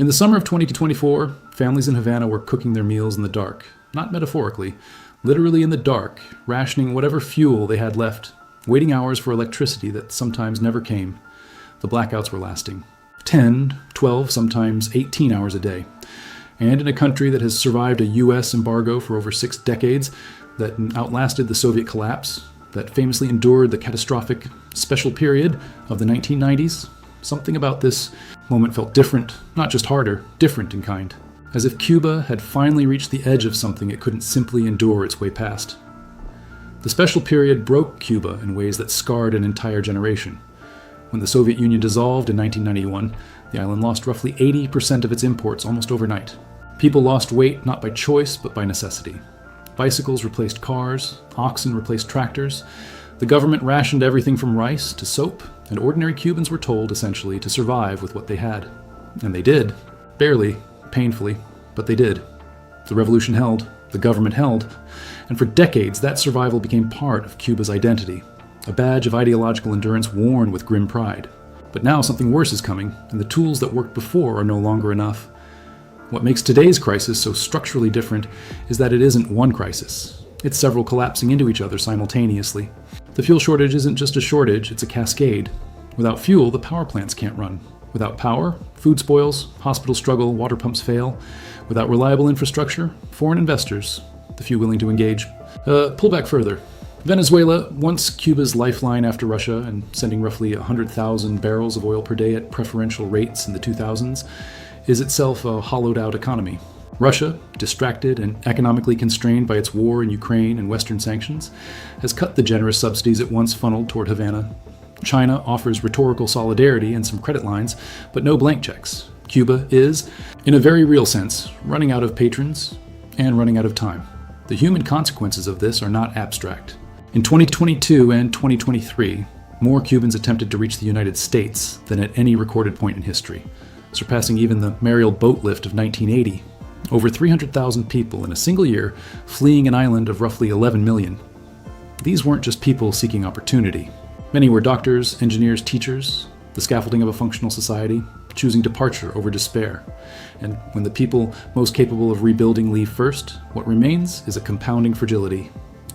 In the summer of 2024, families in Havana were cooking their meals in the dark, not metaphorically, literally in the dark, rationing whatever fuel they had left, waiting hours for electricity that sometimes never came. The blackouts were lasting 10, 12, sometimes 18 hours a day. And in a country that has survived a U.S. embargo for over 6 decades, that outlasted the Soviet collapse, that famously endured the catastrophic special period of the 1990s, something about this moment felt different, not just harder, different in kind. As if Cuba had finally reached the edge of something it couldn't simply endure its way past. The special period broke Cuba in ways that scarred an entire generation. When the Soviet Union dissolved in 1991, the island lost roughly 80% of its imports almost overnight. People lost weight not by choice, but by necessity. Bicycles replaced cars, oxen replaced tractors. The government rationed everything from rice to soap, and ordinary Cubans were told, essentially, to survive with what they had. And they did. Barely, painfully, but they did. The revolution held, the government held, and for decades that survival became part of Cuba's identity, a badge of ideological endurance worn with grim pride. But now something worse is coming, and the tools that worked before are no longer enough. What makes today's crisis so structurally different is that it isn't one crisis. It's several collapsing into each other simultaneously. The fuel shortage isn't just a shortage, it's a cascade. Without fuel, the power plants can't run. Without power, food spoils, hospitals struggle, water pumps fail. Without reliable infrastructure, foreign investors, the few willing to engage, pull back further. Venezuela, once Cuba's lifeline after Russia and sending roughly 100,000 barrels of oil per day at preferential rates in the 2000s, is itself a hollowed-out economy. Russia, distracted and economically constrained by its war in Ukraine and Western sanctions, has cut the generous subsidies it once funneled toward Havana. China offers rhetorical solidarity and some credit lines, but no blank checks. Cuba is, in a very real sense, running out of patrons and running out of time. The human consequences of this are not abstract. In 2022 and 2023, more Cubans attempted to reach the United States than at any recorded point in history, surpassing even the Mariel boat lift of 1980. Over 300,000 people in a single year fleeing an island of roughly 11 million. These weren't just people seeking opportunity. Many were doctors, engineers, teachers, the scaffolding of a functional society, choosing departure over despair. And when the people most capable of rebuilding leave first, what remains is a compounding fragility.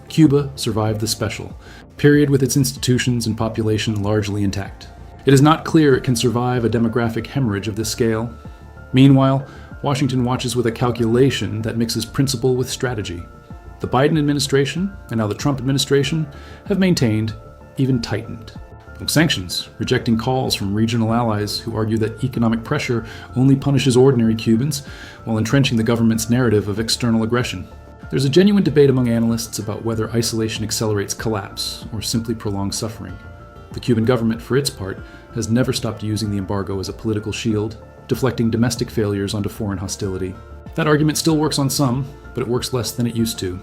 Cuba survived the special period with its institutions and population largely intact. It is not clear it can survive a demographic hemorrhage of this scale. Meanwhile, Washington watches with a calculation that mixes principle with strategy. The Biden administration, and now the Trump administration, have maintained, even tightened, sanctions, rejecting calls from regional allies who argue that economic pressure only punishes ordinary Cubans while entrenching the government's narrative of external aggression. There's a genuine debate among analysts about whether isolation accelerates collapse or simply prolongs suffering. The Cuban government, for its part, has never stopped using the embargo as a political shield, deflecting domestic failures onto foreign hostility. That argument still works on some, but it works less than it used to.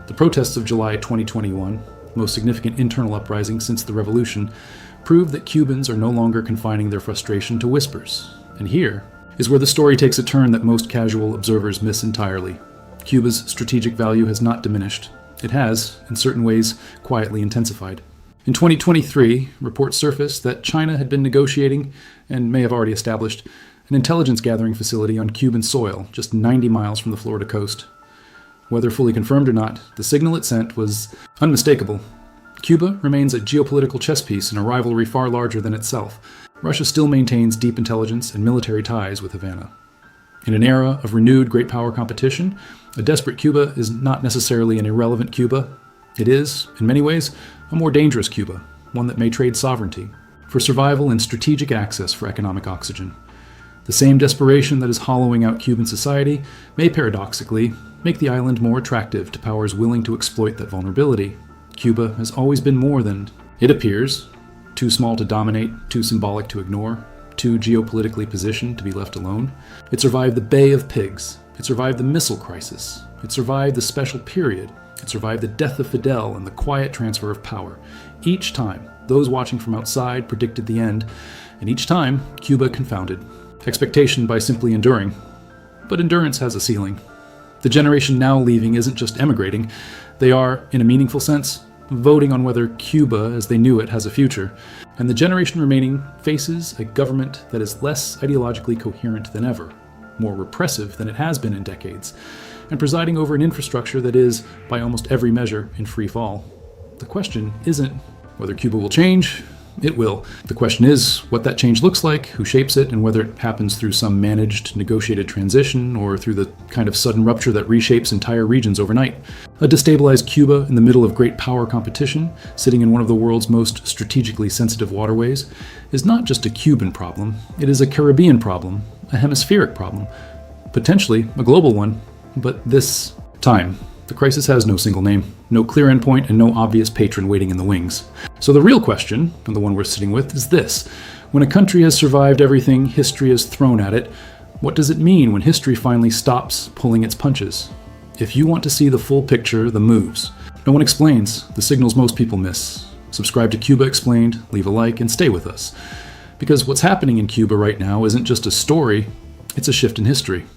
The protests of July 2021, the most significant internal uprising since the revolution, prove that Cubans are no longer confining their frustration to whispers. And here is where the story takes a turn that most casual observers miss entirely. Cuba's strategic value has not diminished. It has, in certain ways, quietly intensified. In 2023, reports surfaced that China had been negotiating, and may have already established, an intelligence gathering facility on Cuban soil just 90 miles from the Florida coast. Whether fully confirmed or not, the signal it sent was unmistakable. Cuba remains a geopolitical chess piece in a rivalry far larger than itself. Russia still maintains deep intelligence and military ties with Havana. In an era of renewed great power competition, a desperate Cuba is not necessarily an irrelevant Cuba. It is, in many ways, a more dangerous Cuba, one that may trade sovereignty for survival and strategic access for economic oxygen. The same desperation that is hollowing out Cuban society may paradoxically make the island more attractive to powers willing to exploit that vulnerability. Cuba has always been more than, it appears, too small to dominate, too symbolic to ignore, too geopolitically positioned to be left alone. It survived the Bay of Pigs. It survived the missile crisis. It survived the special period. It survived the death of Fidel and the quiet transfer of power. Each time, those watching from outside predicted the end, and each time, Cuba confounded. Expectation by simply enduring. But endurance has a ceiling. The generation now leaving isn't just emigrating. They are, in a meaningful sense, voting on whether Cuba, as they knew it, has a future. And the generation remaining faces a government that is less ideologically coherent than ever, more repressive than it has been in decades, and presiding over an infrastructure that is, by almost every measure, in free fall. The question isn't whether Cuba will change. It will. The question is what that change looks like, who shapes it, and whether it happens through some managed, negotiated transition or through the kind of sudden rupture that reshapes entire regions overnight. A destabilized Cuba in the middle of great power competition, sitting in one of the world's most strategically sensitive waterways, is not just a Cuban problem. It is a Caribbean problem, a hemispheric problem, potentially a global one. But this time, the crisis has no single name, no clear endpoint, and no obvious patron waiting in the wings. So the real question, and the one we're sitting with, is this. When a country has survived everything history has thrown at it, what does it mean when history finally stops pulling its punches? If you want to see the full picture, the moves. No one explains, the signals most people miss. Subscribe to Cuba Explained, leave a like, and stay with us. Because what's happening in Cuba right now isn't just a story, it's a shift in history.